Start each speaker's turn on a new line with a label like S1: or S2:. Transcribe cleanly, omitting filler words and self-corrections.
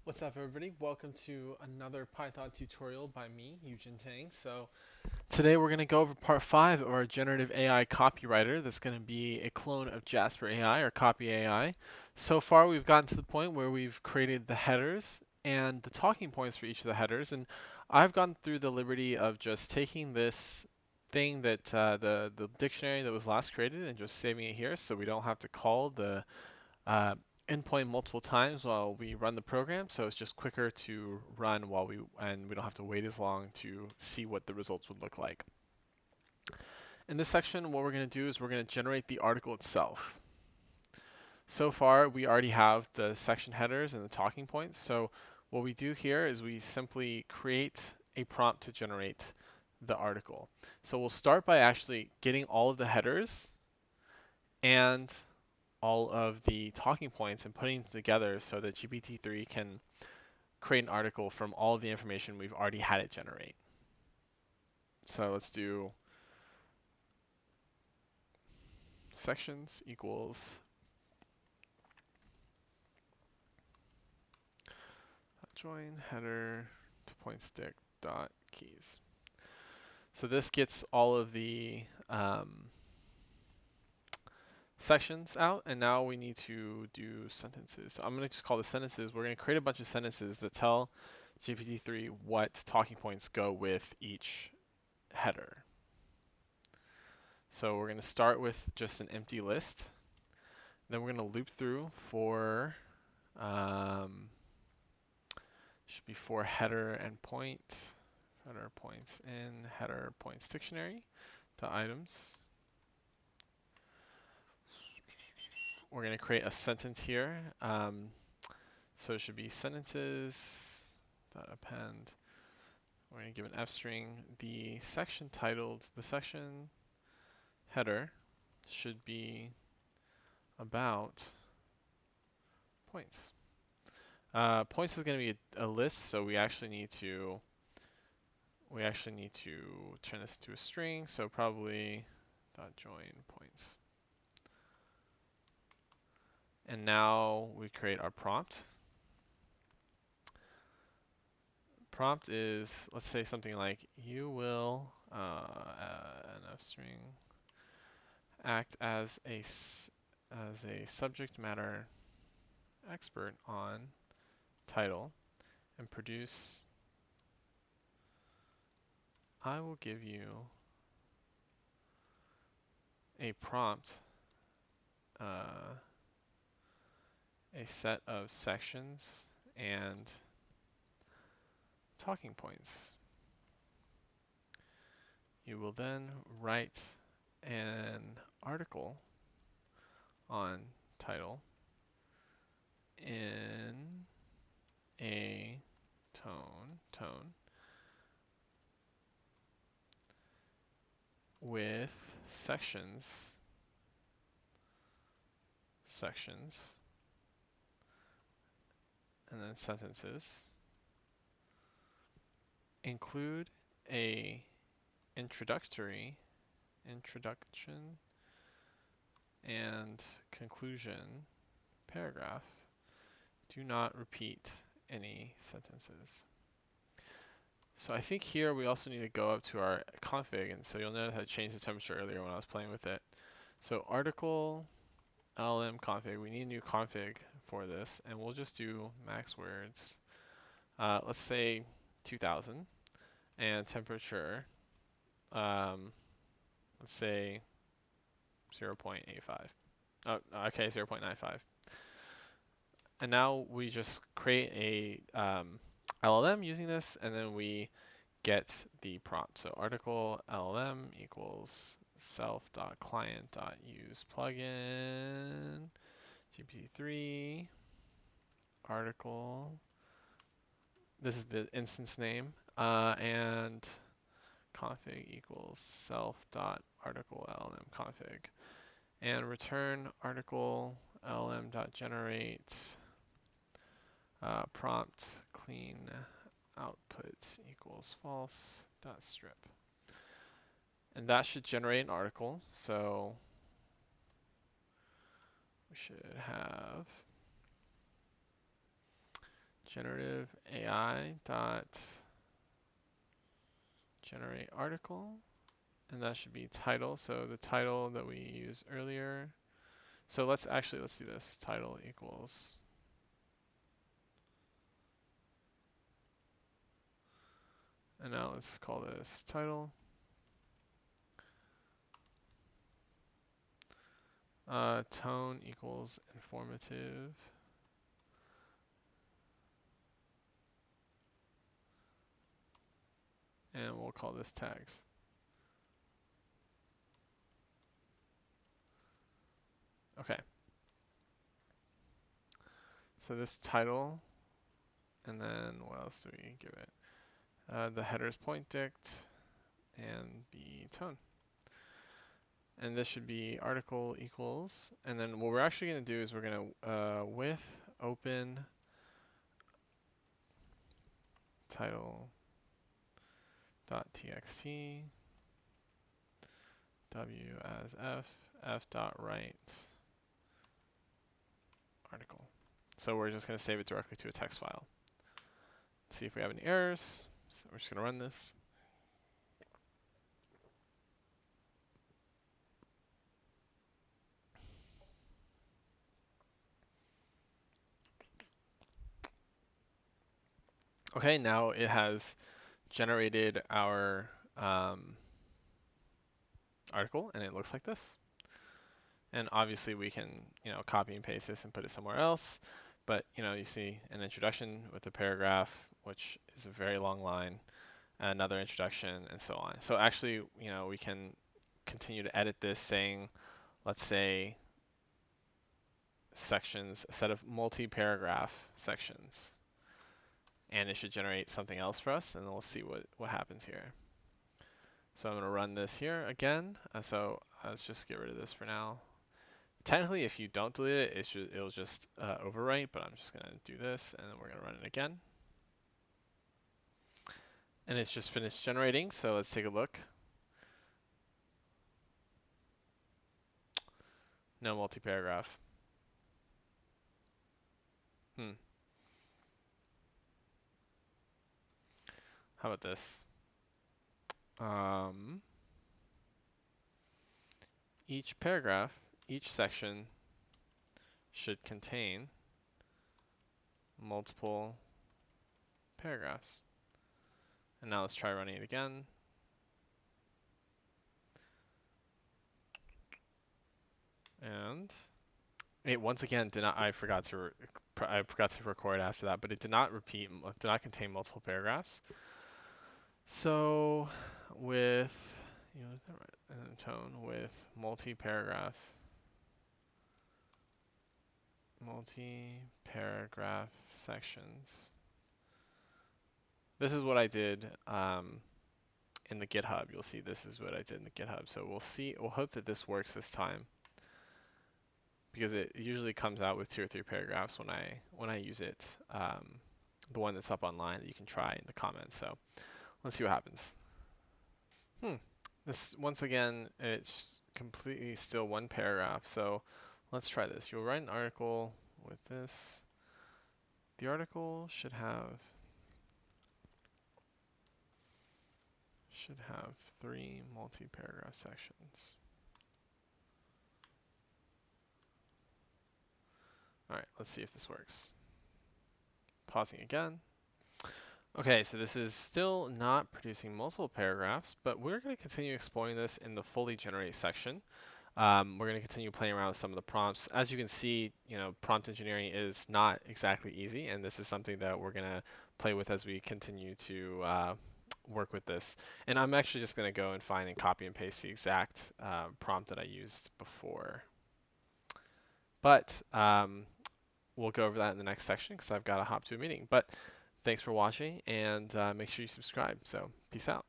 S1: What's up, everybody? Welcome to another Python tutorial by me, Yujin Tang. Today we're going to go over part 5 of our generative AI copywriter that's going to be a clone of Jasper AI or Copy AI. So far we've gotten to the point where we've created the headers and the talking points for each of the headers, and I've gone through the liberty of just taking this thing that the dictionary that was last created and just saving it here so we don't have to call the uh, endpoint multiple times while we run the program, so it's just quicker to run and we don't have to wait as long to see what the results would look like. In this section, what we're going to do is we're going to generate the article itself. So far, we already have the section headers and the talking points, so what we do here is we simply create a prompt to generate the article. So we'll start by actually getting all of the headers and all of the talking points and putting them together so that GPT-3 can create an article from all of the information we've already had it generate. So let's do sections equals join header to point stick dot keys. So this gets all of the sections out, and now we need to do sentences. So I'm going to just call the sentences. We're going to create a bunch of sentences that tell GPT-3 what talking points go with each header. So we're going to start with just an empty list. Then we're going to loop through for should be for header and point, header points in header points dictionary to items. We're going to create a sentence here. So it should be sentences dot append. We're going to give an f string. The section header should be about points. Points is going to be a list, so we actually need to turn this into a string. So probably dot join points. And now we create our prompt. Prompt is, let's say something like, you will an f string act as a subject matter expert on title and produce. I will give you a prompt, a set of sections and talking points. You will then write an article on title in a tone with sections and then sentences. Include a introduction and conclusion paragraph. Do not repeat any sentences. So I think here we also need to go up to our config, and so you'll notice I changed the temperature earlier when I was playing with it. So article LM config, we need a new config for this, and we'll just do max words. Let's say 2000, and temperature, let's say 0.85. Oh, okay, 0.95. And now we just create a LLM using this, and then we get the prompt. So article LLM equals self.client.use plugin GPT-3 article. This is the instance name, and config equals self.article LLM config, and return article LLM.generate prompt clean output equals false dot strip, and that should generate an article. So we should have generative AI dot generate article, and that should be title. So the title that we used earlier. So let's do this. Title equals, and now let's call this title. Tone equals informative. And we'll call this tags. Okay. So this title, and then what else do we give it? The header's point dict, and the tone. And this should be article equals, and then what we're actually going to do is we're going to with open title dot txt w as f dot write article. So we're just going to save it directly to a text file. Let's see if we have any errors. So we're just going to run this. Okay, now it has generated our article, and it looks like this. And obviously we can, copy and paste this and put it somewhere else. But, you see an introduction with a paragraph, which is a very long line, another introduction, and so on. So actually, we can continue to edit this saying, let's say, sections, a set of multi-paragraph sections. And it should generate something else for us, and then we'll see what happens here. So I'm going to run this here again. So let's just get rid of this for now. Technically, if you don't delete it, it'll just overwrite, but I'm just going to do this, and then we're going to run it again. And it's just finished generating, so let's take a look. No multi-paragraph. How about this? Each paragraph, each section should contain multiple paragraphs. And now let's try running it again. And it once again did not. I forgot to record after that, but it did not contain multiple paragraphs. So with tone with multi-paragraph sections. This is what I did in the GitHub. You'll see this is what I did in the GitHub. So we'll hope that this works this time, because it usually comes out with 2 or 3 paragraphs when I use it. The one that's up online that you can try in the comments. So let's see what happens. This, once again, it's completely still 1 paragraph. So let's try this. You'll write an article with this. The article should have 3 multi-paragraph sections. All right, let's see if this works. Pausing again. Okay, so this is still not producing multiple paragraphs, but we're going to continue exploring this in the fully generate section. We're going to continue playing around with some of the prompts. As you can see, prompt engineering is not exactly easy, and this is something that we're going to play with as we continue to work with this. And I'm actually just going to go and find and copy and paste the exact prompt that I used before. But we'll go over that in the next section because I've got to hop to a meeting. But thanks for watching, and make sure you subscribe. So peace out.